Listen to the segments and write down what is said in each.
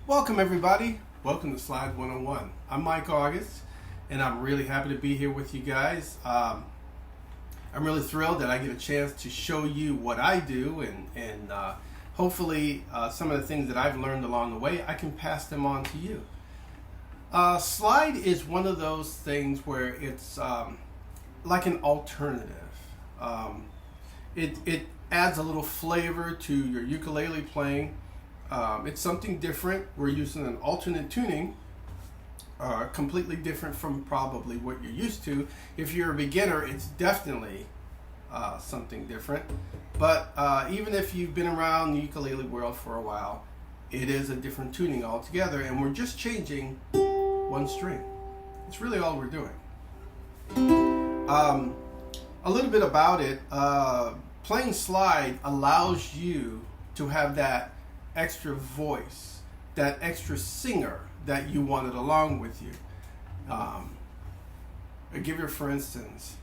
Welcome everybody. Welcome to Slide 101. I'm Mike August and I'm really happy to be here with you guys. I'm really thrilled that I get a chance to show you what I do and hopefully some of the things that I've learned along the way, I can pass them on to you. Slide is one of those things where it's like an alternative. It adds a little flavor to your ukulele playing. It's something different. We're using an alternate tuning, completely different from probably what you're used to. If you're a beginner, it's definitely something different. But even if you've been around the ukulele world for a while, it is a different tuning altogether, and we're just changing one string. It's really all we're doing. A little bit about it. Playing slide allows you to have that extra voice, that extra singer that you wanted along with you. I'll give you, for instance,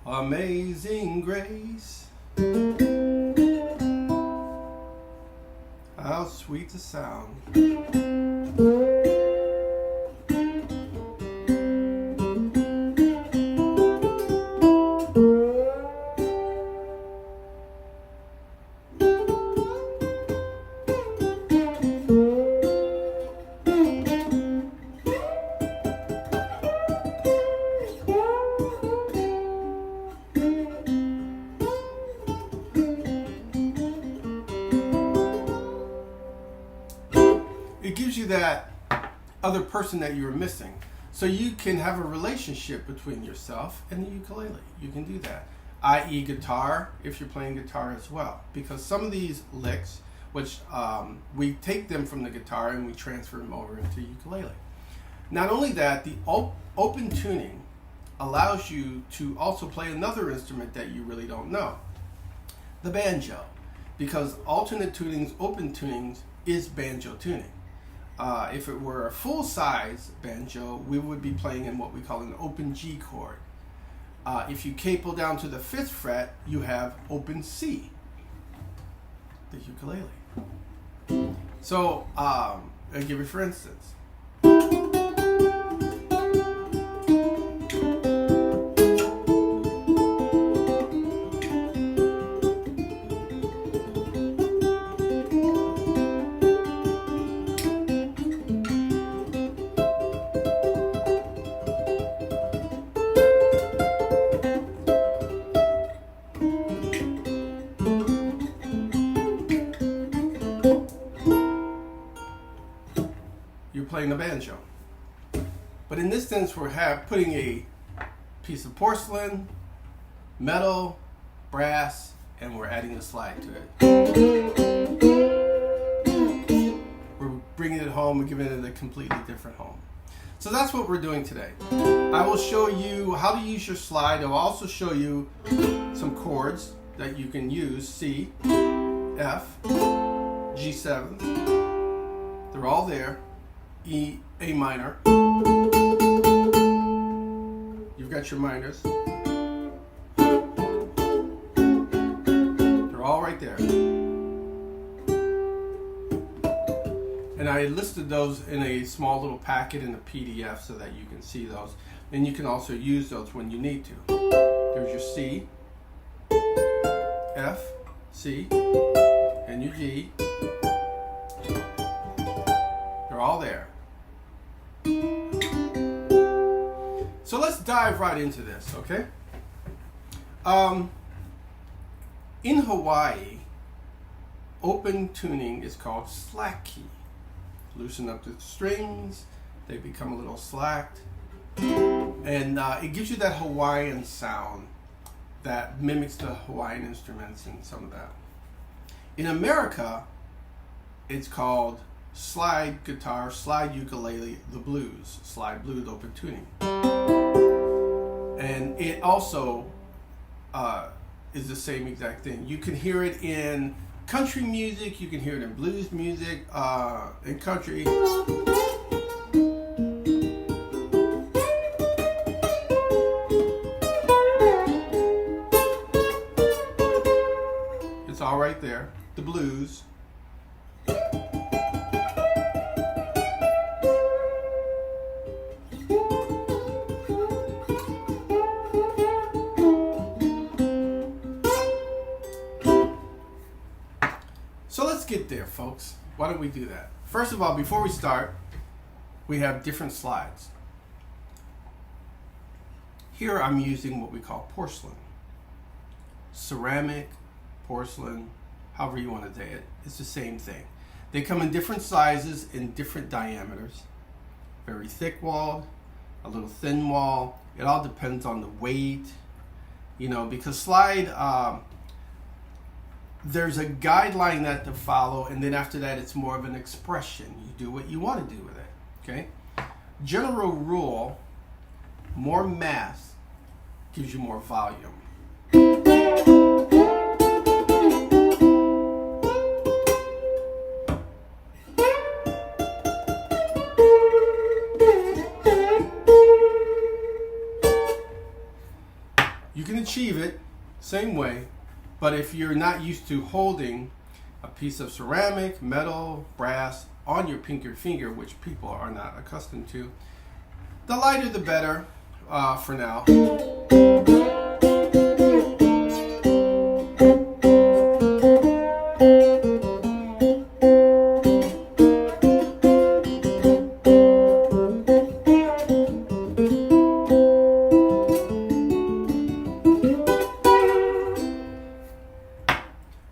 Amazing Grace, how sweet the sound. It gives you that other person that you were missing. So you can have a relationship between yourself and the ukulele. You can do that. I.e. guitar, if you're playing guitar as well. Because some of these licks, which we take them from the guitar and we transfer them over into ukulele. Not only that, the open tuning allows you to also play another instrument that you really don't know. The banjo. Because alternate tunings, open tunings, is banjo tuning. If it were a full-size banjo, we would be playing in what we call an open G chord. If you capo down to the 5th fret, you have open C, the ukulele. So, I'll give you for instance. You're playing the banjo. But in this sense, we're putting a piece of porcelain, metal, brass, and we're adding a slide to it. We're bringing it home, we're giving it a completely different home. So that's what we're doing today. I will show you how to use your slide. I'll also show you some chords that you can use. C, F, G7. They're all there. E, A minor. You've got your minors. They're all right there. And I listed those in a small little packet in a PDF so that you can see those. And you can also use those when you need to. There's your C, F, C, and your G. They're all there. So let's dive right into this, okay? In Hawaii, open tuning is called slack key. Loosen up the strings, they become a little slacked, and it gives you that Hawaiian sound that mimics the Hawaiian instruments and some of that. In America, it's called slide guitar, slide ukulele, the blues, slide blues, open tuning. And it also is the same exact thing. You can hear it in country music, you can hear it in blues music, in country. It's all right there. The blues. So let's get there, folks. Why don't we do that? First of all, before we start, we have different slides. Here I'm using what we call porcelain. Ceramic, porcelain, however you want to say it, it's the same thing. They come in different sizes and different diameters. Very thick walled, a little thin wall. It all depends on the weight, you know, because slide, there's a guideline that to follow, and then after that it's more of an expression. You do what you want to do with it, okay? General rule, more mass gives you more volume. You can achieve it same way, but if you're not used to holding a piece of ceramic, metal, brass on your pinky finger, which people are not accustomed to, the lighter the better for now.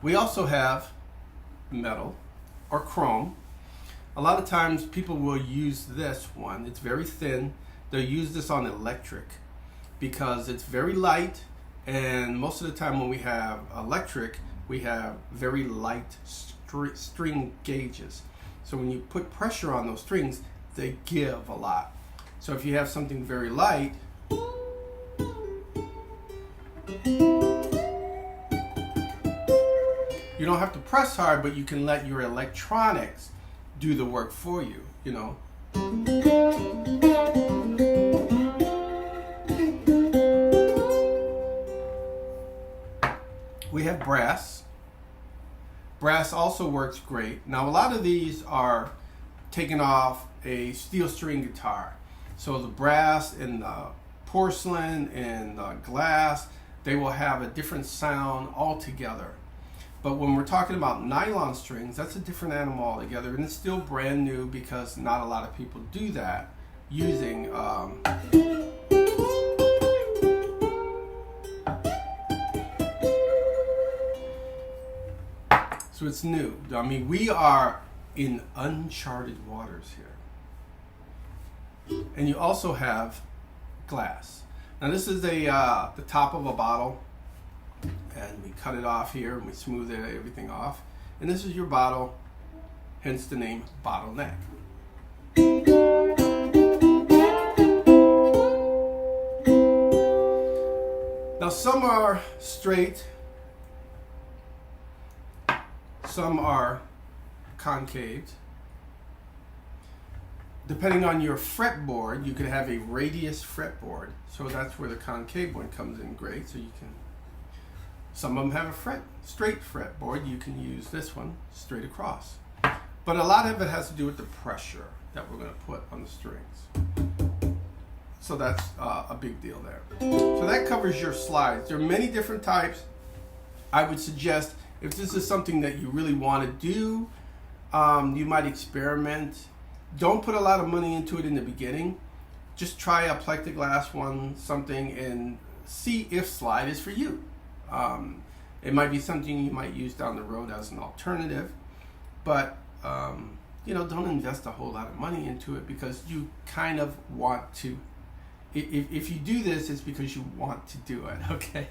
We also have metal or chrome. A lot of times people will use this one. It's very thin. They'll use this on electric because it's very light, and most of the time when we have electric, we have very light string gauges. So when you put pressure on those strings, they give a lot. So if you have something very light, you don't have to press hard, but you can let your electronics do the work for you, you know. We have brass. Brass also works great. Now a lot of these are taken off a steel string guitar. So the brass and the porcelain and the glass, they will have a different sound altogether. But when we're talking about nylon strings, that's a different animal altogether, and it's still brand new because not a lot of people do that using so it's new. I mean, we are in uncharted waters here. And you also have glass. Now this is the top of a bottle, and we cut it off here and we smooth everything off. And this is your bottle, hence the name bottleneck. Now some are straight, some are concave. Depending on your fretboard, you could have a radius fretboard. So that's where the concave one comes in great. So you can, some of them have a straight fretboard. You can use this one straight across. But a lot of it has to do with the pressure that we're going to put on the strings. So that's a big deal there. So that covers your slides. There are many different types. I would suggest if this is something that you really want to do, you might experiment. Don't put a lot of money into it in the beginning. Just try a plexiglass one, something, and see if slide is for you. It might be something you might use down the road as an alternative, but you know, don't invest a whole lot of money into it because you kind of want to. If you do this, it's because you want to do it. Okay.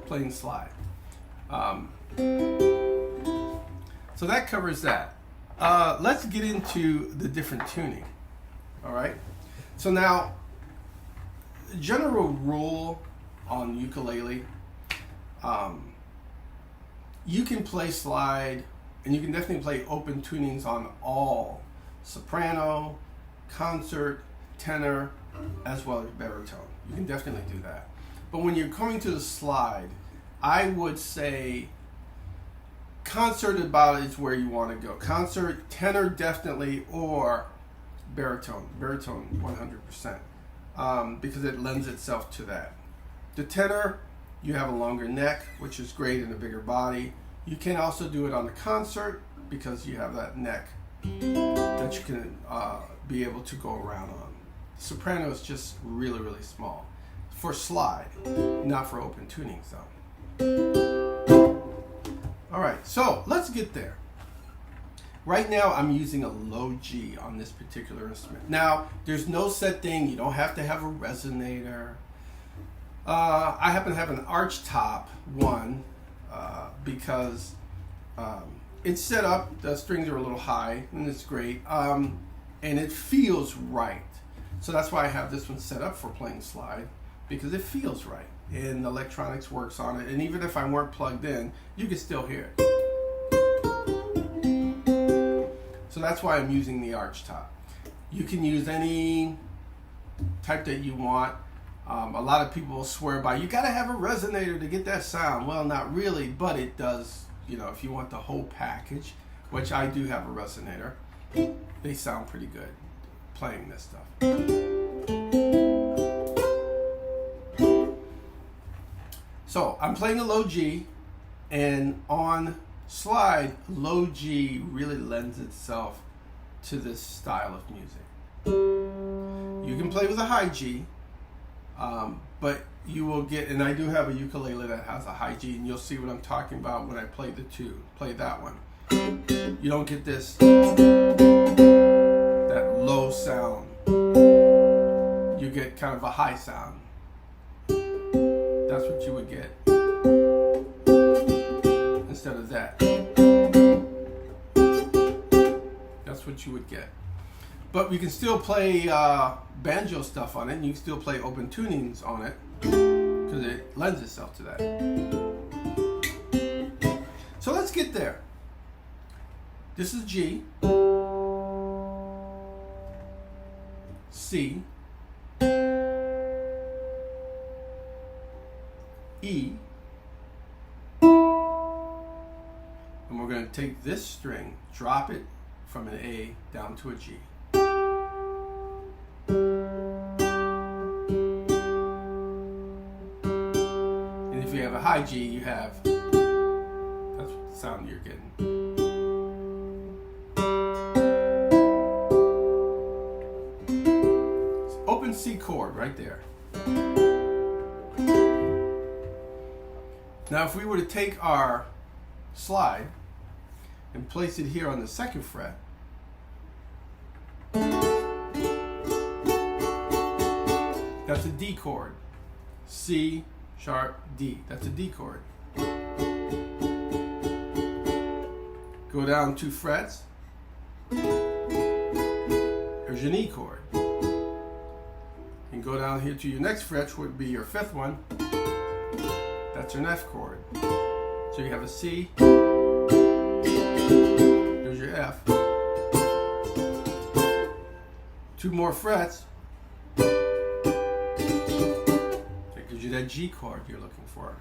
Plain slide. So that covers that. Let's get into the different tuning. All right. So now, general rule on ukulele, you can play slide, and you can definitely play open tunings on all soprano, concert, tenor, as well as baritone. You can definitely do that. But when you're coming to the slide, I would say concert about is where you want to go. Concert, tenor definitely, or baritone. Baritone 100%, because it lends itself to that. The tenor, you have a longer neck, which is great, and a bigger body. You can also do it on the concert because you have that neck that you can be able to go around on. Soprano is just really, really small for slide, not for open tuning though. All right, so let's get there. Right now I'm using a low G on this particular instrument. Now, there's no set thing. You don't have to have a resonator. I happen to have an arch top one because it's set up, the strings are a little high, and it's great, and it feels right. So that's why I have this one set up for playing slide, because it feels right, and the electronics works on it, and even if I weren't plugged in, you can still hear it. So that's why I'm using the arch top. You can use any type that you want. A lot of people will swear by, you gotta have a resonator to get that sound. Well, not really, but it does, you know, if you want the whole package, which I do have a resonator, they sound pretty good playing this stuff. So I'm playing a low G, and on slide, low G really lends itself to this style of music. You can play with a high G, but you will get, and I do have a ukulele that has a high G, and you'll see what I'm talking about when I play the two. Play that one. You don't get this, that low sound. You get kind of a high sound. That's what you would get instead of that. That's what you would get. But we can still play banjo stuff on it, and you can still play open tunings on it because it lends itself to that. So let's get there. This is G, C, E, and we're going to take this string, drop it from an A down to a G. And if you have a high G, you have, that's the sound you're getting. It's open C chord right there. Now if we were to take our slide and place it here on the second fret, that's a D chord. C sharp D. That's a D chord. Go down 2 frets. There's an E chord. And go down here to your next fret, which would be your 5th one. That's an F chord. So you have a C. There's your F. 2 more frets. That gives you that G chord you're looking for.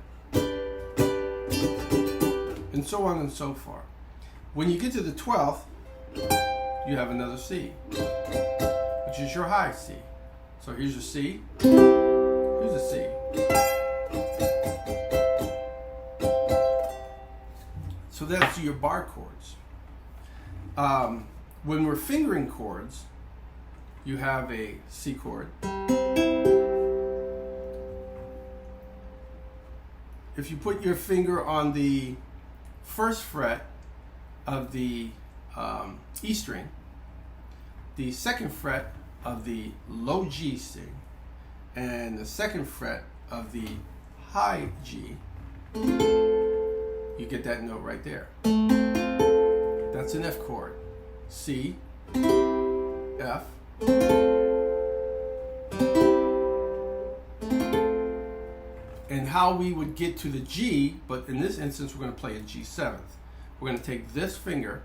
And so on and so forth. When you get to the 12th, you have another C, which is your high C. So here's your C. Here's a C. So that's your bar chords. When we're fingering chords, you have a C chord. If you put your finger on the 1st fret of the E string, the 2nd fret of the low G string, and the 2nd fret of the high G, you get that note right there. That's an F chord. C, F, and how we would get to the G, but in this instance we're going to play a G7th. We're going to take this finger,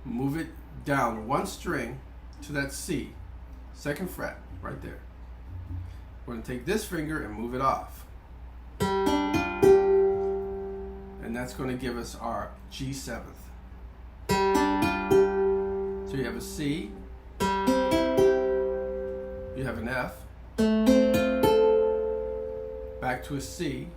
move it down 1 string to that C, 2nd fret, right there. We're going to take this finger and move it off. And that's going to give us our G7th. So you have a C, you have an F, back to a C,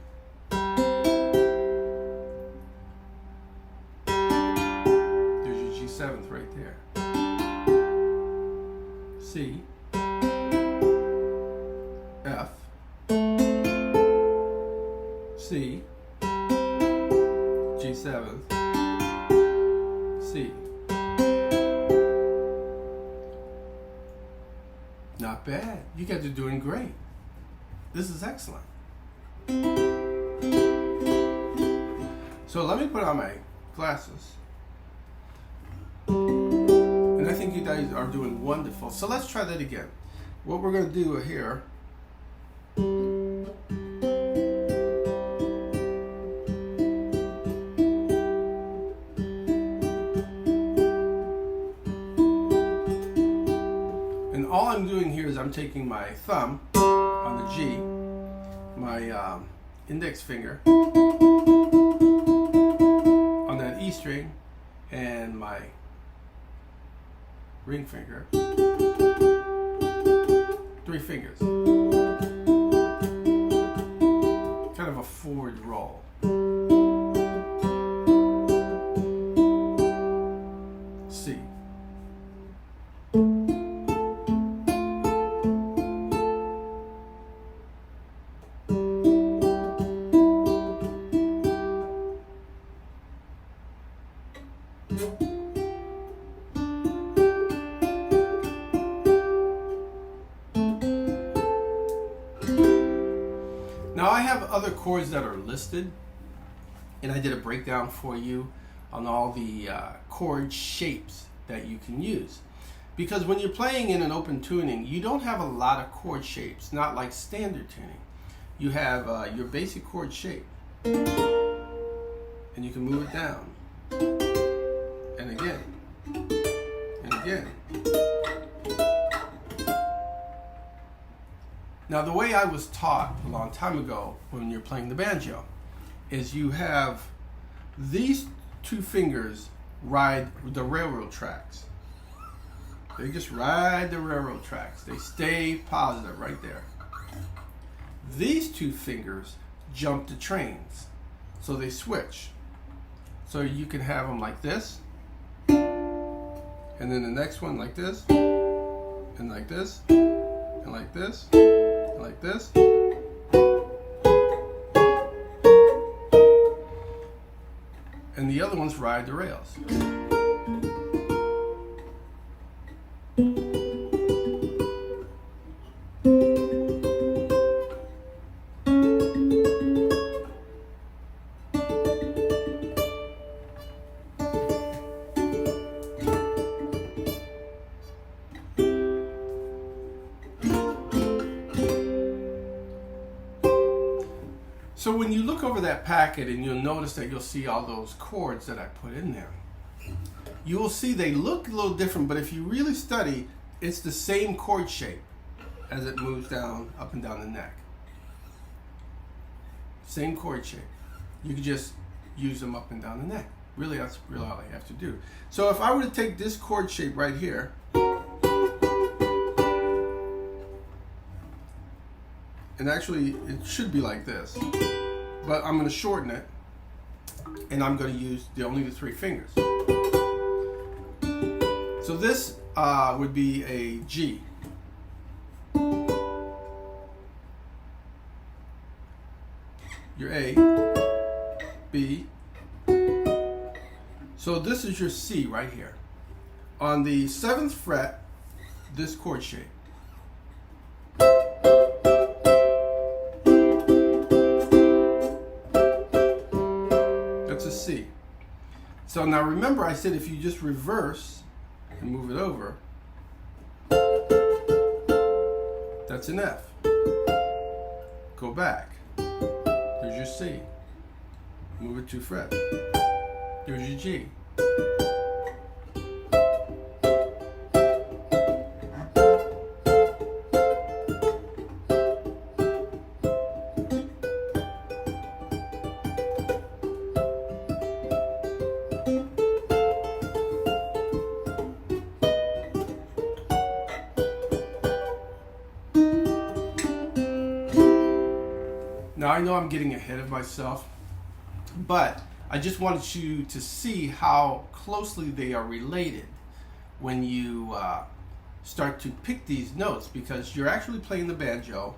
7th, C. Not bad. You guys are doing great. This is excellent. So let me put on my glasses. And I think you guys are doing wonderful. So let's try that again. What we're going to do here, and all I'm doing here is I'm taking my thumb on the G, my index finger on that E string, and my ring finger, 3 fingers, kind of a forward roll. C. Now I have other chords that are listed, and I did a breakdown for you on all the chord shapes that you can use. Because when you're playing in an open tuning, you don't have a lot of chord shapes, not like standard tuning. You have your basic chord shape, and you can move it down, and again, and again. Now the way I was taught a long time ago when you're playing the banjo is you have these 2 fingers ride the railroad tracks. They just ride the railroad tracks. They stay positive right there. These 2 fingers jump the trains. So they switch. So you can have them like this, and then the next one like this, and like this, and like this, and like this. And the other ones ride the rails. So when you look over that packet, and you'll notice that you'll see all those chords that I put in there, you will see they look a little different, but if you really study, it's the same chord shape as it moves down, up and down the neck. Same chord shape. You can just use them up and down the neck. Really, that's really all I have to do. So if I were to take this chord shape right here, and actually it should be like this, but I'm going to shorten it, and I'm going to use only the 3 fingers. So this would be a G. Your A, B. So this is your C right here. On the 7th fret, this chord shape. A C. So now remember, I said if you just reverse and move it over, that's an F. Go back. There's your C. Move it 2 frets. There's your G. Now I know I'm getting ahead of myself, but I just wanted you to see how closely they are related when you start to pick these notes, because you're actually playing the banjo.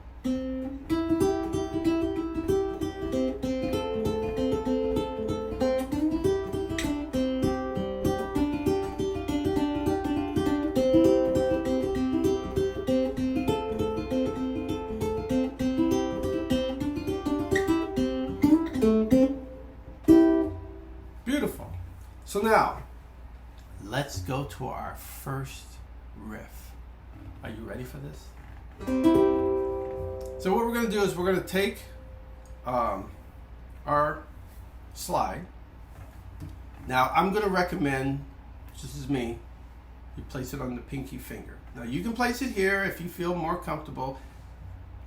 So now, let's go to our first riff. Are you ready for this? So what we're going to do is we're going to take our slide. Now I'm going to recommend, this is me, you place it on the pinky finger. Now you can place it here if you feel more comfortable.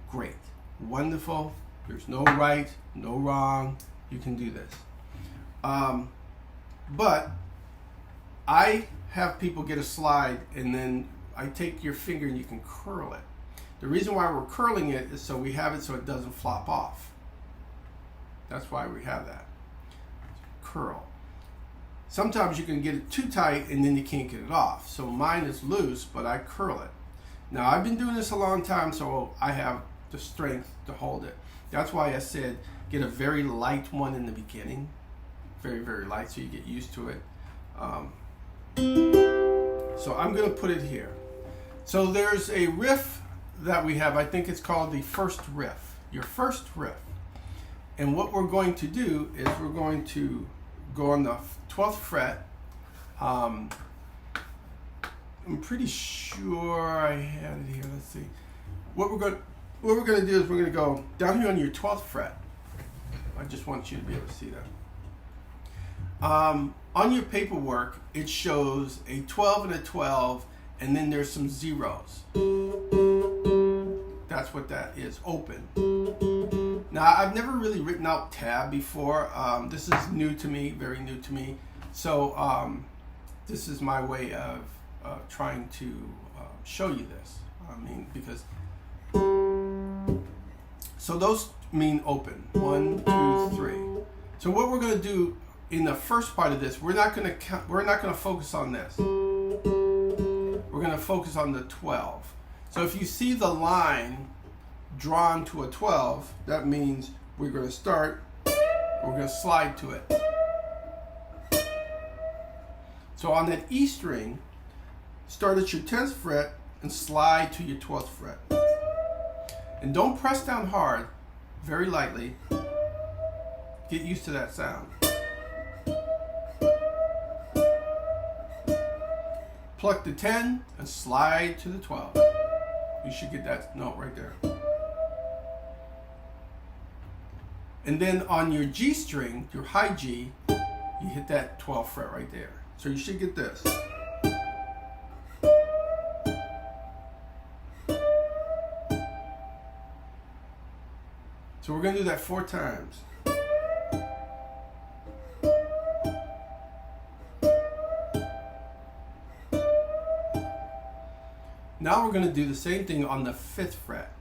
Great, wonderful. There's no right, no wrong. You can do this. But I have people get a slide and then I take your finger and you can curl it. The reason why we're curling it is so we have it so it doesn't flop off. That's why we have that. Curl. Sometimes you can get it too tight and then you can't get it off. So mine is loose, but I curl it. Now I've been doing this a long time, so I have the strength to hold it. That's why I said get a very light one in the beginning. Very, very light so you get used to it. So I'm going to put it here. So there's a riff that we have. I think it's called the first riff. Your first riff. And what we're going to do is we're going to go on the 12th fret. I'm pretty sure I had it here. Let's see. What we're going to do is we're going to go down here on your 12th fret. I just want you to be able to see that. On your paperwork, it shows a 12 and a 12, and then there's some zeros. That's what that is, open. Now, I've never really written out tab before. This is new to me, very new to me. So this is my way of trying to show you this. I mean, because, so those mean open, 1, 2, 3. So what we're gonna do in the first part of this, we're not gonna focus on this. We're gonna focus on the 12. So if you see the line drawn to a 12, that means we're gonna start, we're gonna slide to it. So on that E string, start at your 10th fret and slide to your 12th fret. And don't press down hard, very lightly. Get used to that sound. Pluck the 10 and slide to the 12. You should get that note right there. And then on your G string, your high G, you hit that 12th fret right there. So you should get this. So we're going to do that 4 times. Now we're going to do the same thing on the 5th fret.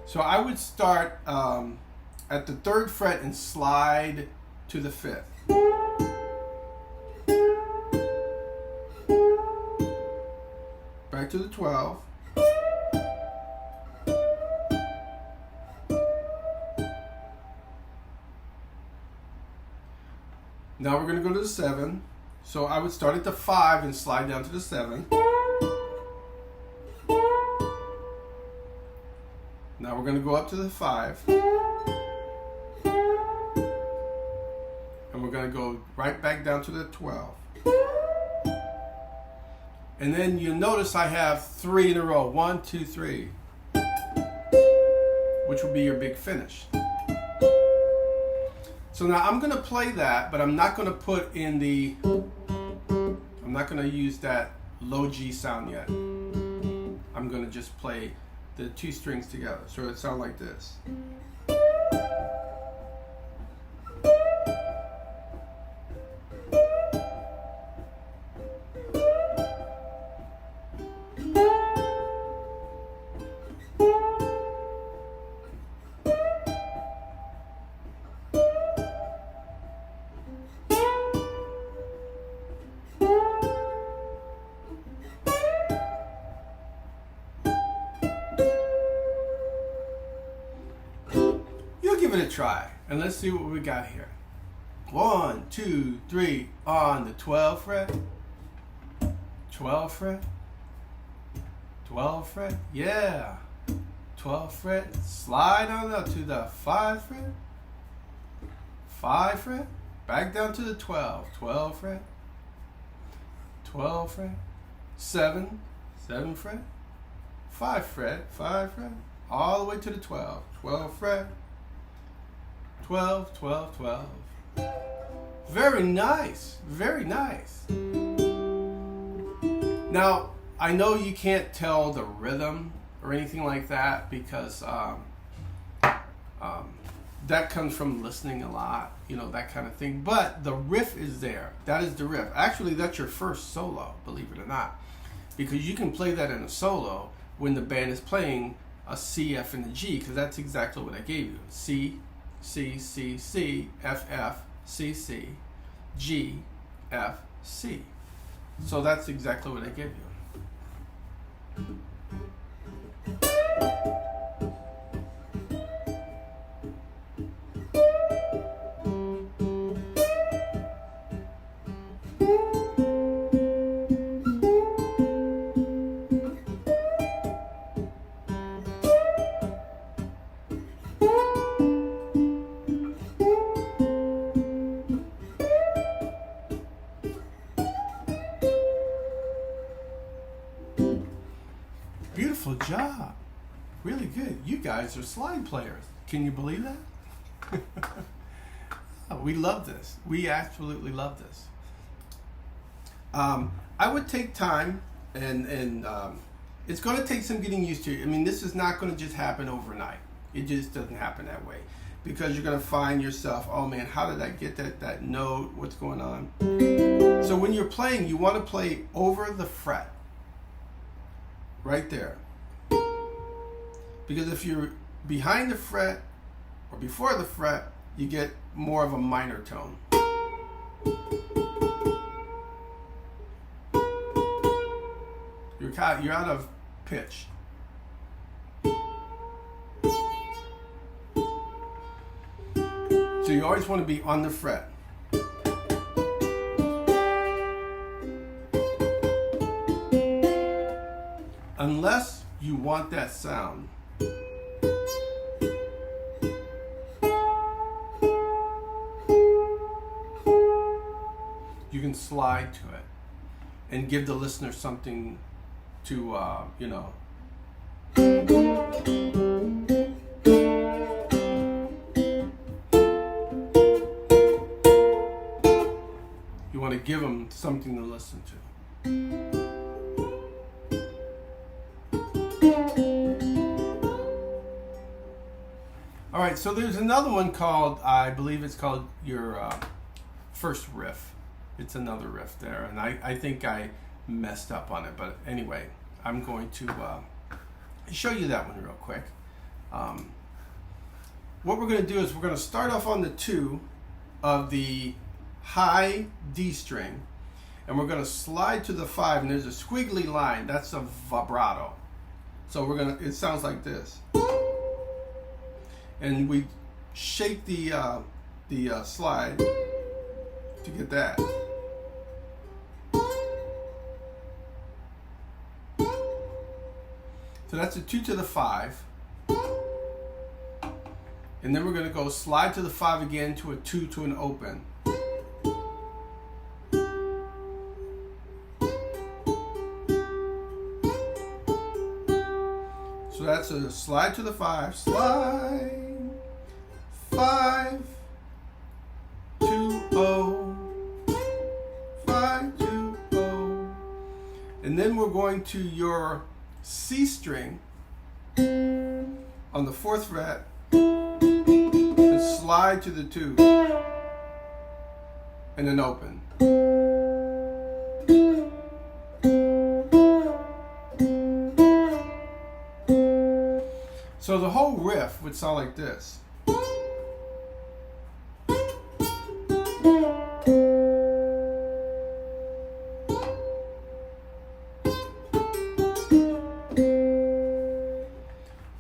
So I would start at the 3rd fret and slide to the 5th. Back to the 12. Now we're going to go to the 7. So I would start at the 5 and slide down to the 7. Now we're going to go up to the 5. And we're going to go right back down to the 12. And then you notice I have 3 in a row. 1, 2, 3. Which will be your big finish. So now I'm going to play that, but I'm not going to put in the, I'm not going to use that low G sound yet. I'm going to just play the 2 strings together. So it sounds like this. Give it a try and let's see what we got here. 1, 2, 3 on the 12th fret, 12th fret, 12th fret, yeah, 12th fret, slide on up to the 5th fret, 5th fret, back down to the 12th fret, 12th fret, 7th fret, 5th fret, 5th fret, all the way to the 12th fret, 12, 12, 12. Very nice, very nice. Now, I know you can't tell the rhythm or anything like that because that comes from listening a lot, you know, that kind of thing. But the riff is there. That is the riff. Actually, that's your first solo, believe it or not, because you can play that in a solo when the band is playing a C, F, and a G, because that's exactly what I gave you. C, C, C, C, F, F, C, C, G, F, C. So that's exactly what I gave you. Beautiful job. Really good. You guys are slide players. Can you believe that? We love this. We absolutely love this. I would take time and it's going to take some getting used to. I mean, this is not going to just happen overnight. It just doesn't happen that way, because you're going to find yourself, oh man, how did I get that note? What's going on? So when you're playing, you want to play over the fret. Right there. Because if you're behind the fret or before the fret, you get more of a minor tone. You're out of pitch. So you always want to be on the fret. Unless you want that sound. You can slide to it and give the listener something to, you know. You want to give them something to listen to. All right, so there's another one called, I believe it's called your first riff. It's another riff there, and I think I messed up on it, but anyway, I'm going to show you that one real quick. What we're going to do is we're going to start off on the 2 of the high D string, and we're going to slide to the 5, and there's a squiggly line. That's a vibrato. So we're going to, it sounds like this. And we shake the slide to get that. So that's a 2 to the 5. And then we're going to go slide to the 5 again to a 2 to an open. So that's a slide to the 5, slide, 5, 2, 0, 5, 2, 0. And then we're going to your C string on the 4th fret and slide to the 2 and then open. So the whole riff would sound like this.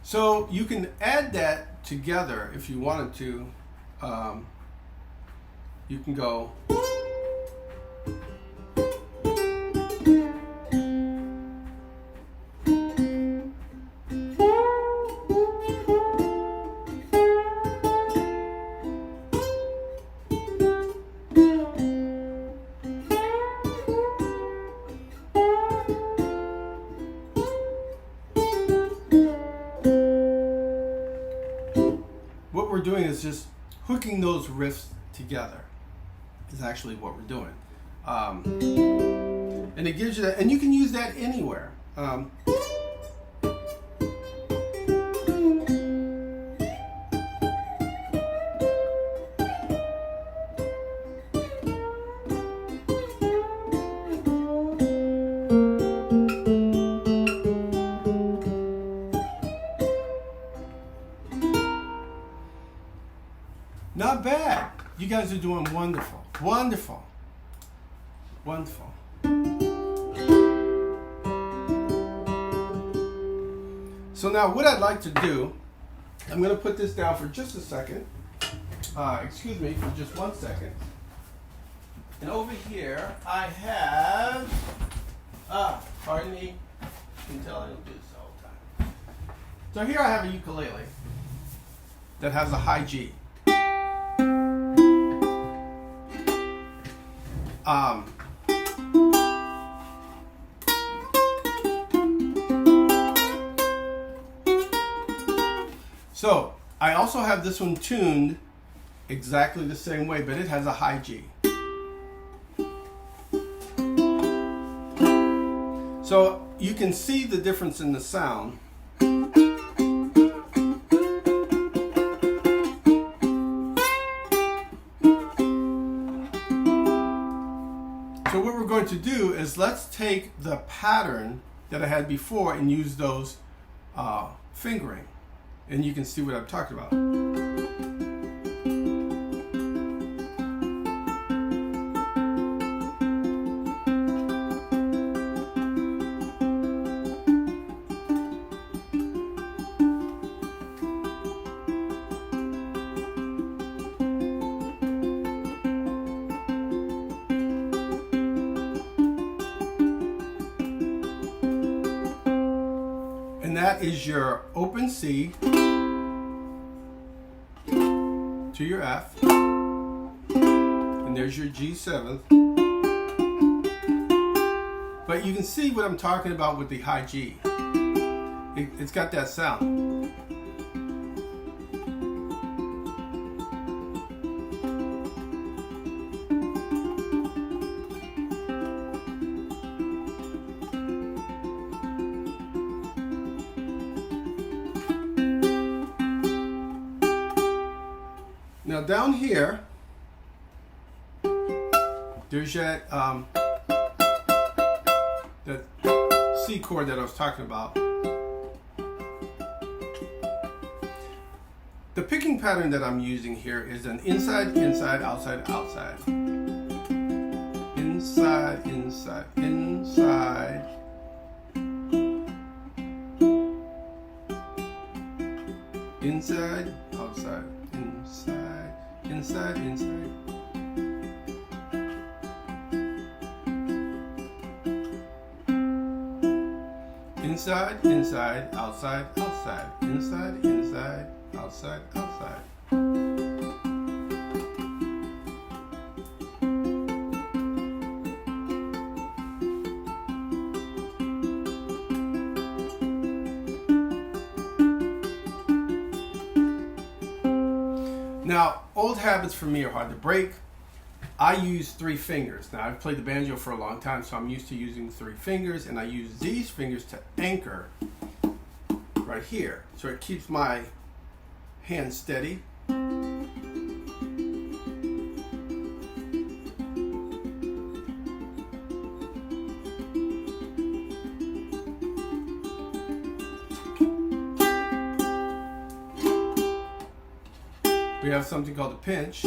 So you can add that together if you wanted to. You can go. what we're doing is just hooking those riffs together is actually what we're doing. And it gives you that, and you can use that anywhere. Not bad. You guys are doing wonderful. Wonderful. Wonderful. So now what I'd like to do, I'm going to put this down for just a second. Excuse me for just 1 second. And over here I have, pardon me, you can tell I don't do this all the time. So here I have a ukulele that has a high G. So I also have this one tuned exactly the same way, but it has a high G. So you can see the difference in the sound. So what we're going to do is let's take the pattern that I had before and use those fingering. And you can see what I'm talking about. And that is your open C to your F, and there's your G7th. But you can see what I'm talking about with the high G. It's got that sound. Now down here, there's that C chord that I was talking about. The picking pattern that I'm using here is an inside, inside, outside, outside. Inside, inside, inside. Inside, outside, inside, inside, inside. Inside, inside, outside, outside. Inside, inside, outside, outside. Now, old habits for me are hard to break. I use 3 fingers. Now, I've played the banjo for a long time, so I'm used to using 3 fingers, and I use these fingers to anchor right here. So it keeps my hand steady. We have something called a pinch.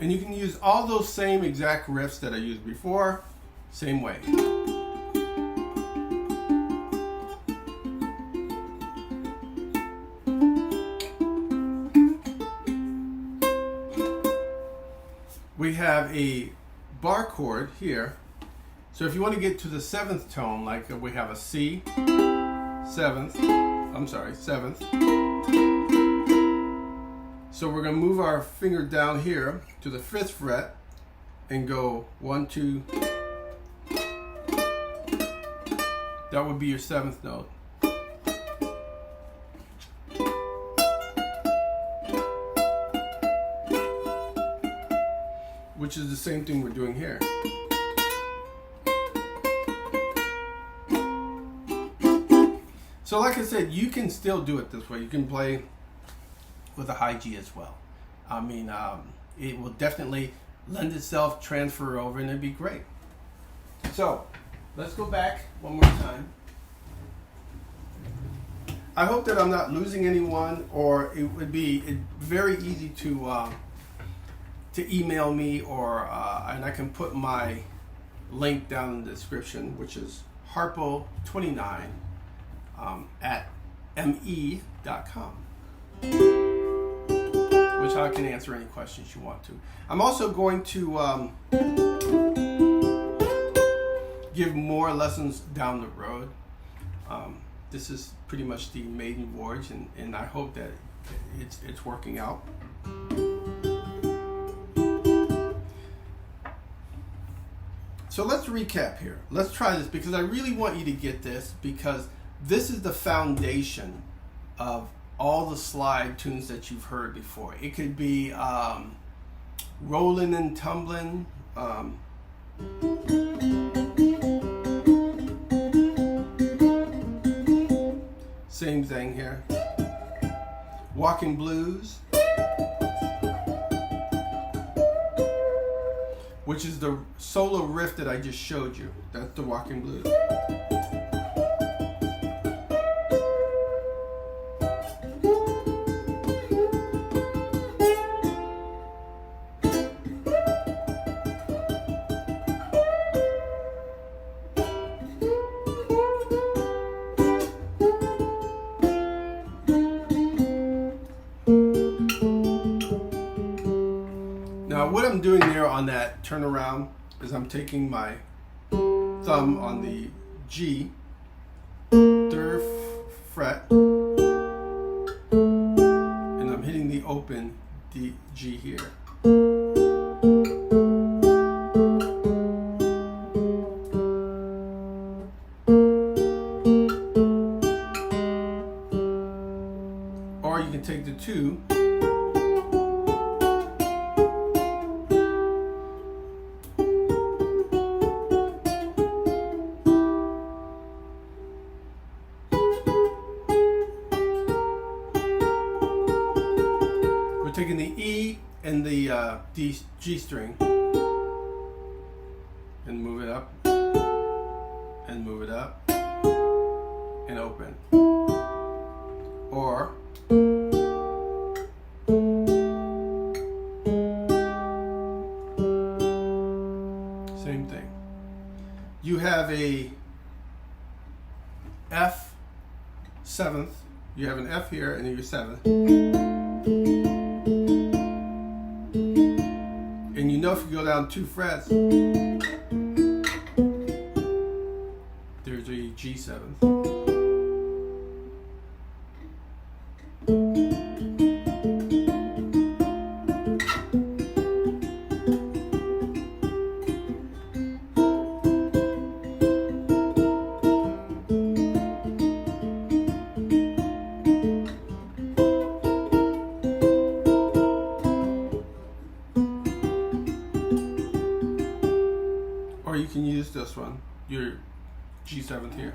And you can use all those same exact riffs that I used before, same way. We have a bar chord here. So if you want to get to the 7th tone, like we have a C, 7th, So we're going to move our finger down here to the 5th fret and go 1, 2. That would be your 7th note. Which is the same thing we're doing here. So like I said, you can still do it this way. You can play with a high G as well. I mean, it will definitely lend itself, transfer over, and it'd be great. So let's go back one more time. I hope that I'm not losing anyone, or it would be very easy to email me, or and I can put my link down in the description, which is harpo29 at me.com, which I can answer any questions you want to. I'm also going to give more lessons down the road. This is pretty much the maiden voyage, and I hope that it's working out. So let's recap here. Let's try this, because I really want you to get this, because this is the foundation of all the slide tunes that you've heard before. It could be rolling and tumbling, same thing here, walking blues, which is the solo riff that I just showed you. That's the walking blues. Now what I'm doing there on that turnaround is I'm taking my thumb on the G, 3rd fret, and I'm hitting the open D, G here. Or you can take the 2 taking the E and the D, G string, and move it up, and move it up, and open. Or same thing. You have a F 7th. You have an F here, and then your 7th. And you know, if you go down 2 frets, there's a G7th. Or you can use this one, your G7th here.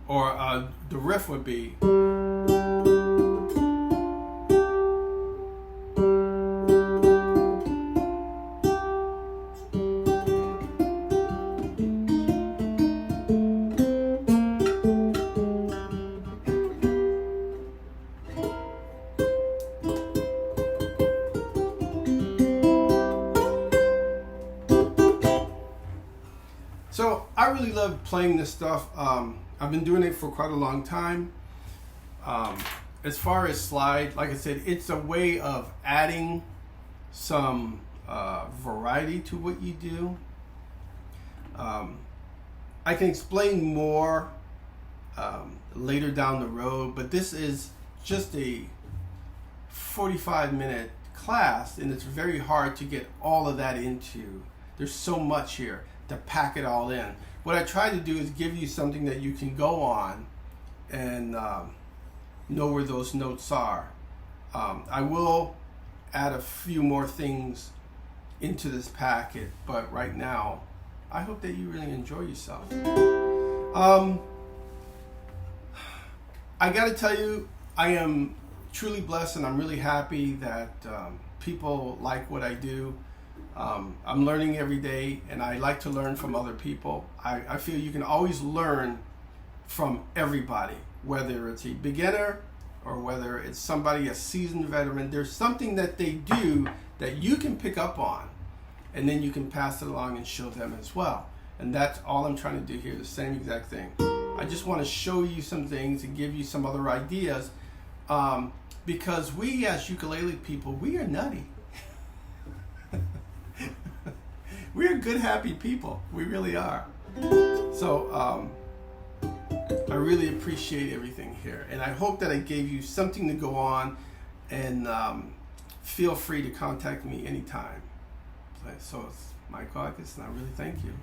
Or the riff would be So I really love playing this stuff. I've been doing it for quite a long time. As far as slide, like I said, it's a way of adding some variety to what you do. I can explain more later down the road, but this is just a 45-minute class, and it's very hard to get all of that into. There's so much here to pack it all in. What I try to do is give you something that you can go on and know where those notes are. I will add a few more things into this packet, but right now I hope that you really enjoy yourself. I gotta tell you, I am truly blessed, and I'm really happy that people like what I do. I'm learning every day, and I like to learn from other people. I feel you can always learn from everybody, whether it's a beginner or whether it's somebody, a seasoned veteran. There's something that they do that you can pick up on, and then you can pass it along and show them as well. And that's all I'm trying to do here, the same exact thing. I just want to show you some things and give you some other ideas, because we as ukulele people, we are nutty. We're good, happy people. We really are. So I really appreciate everything here, and I hope that I gave you something to go on, and feel free to contact me anytime. So it's Mike August, and I really thank you.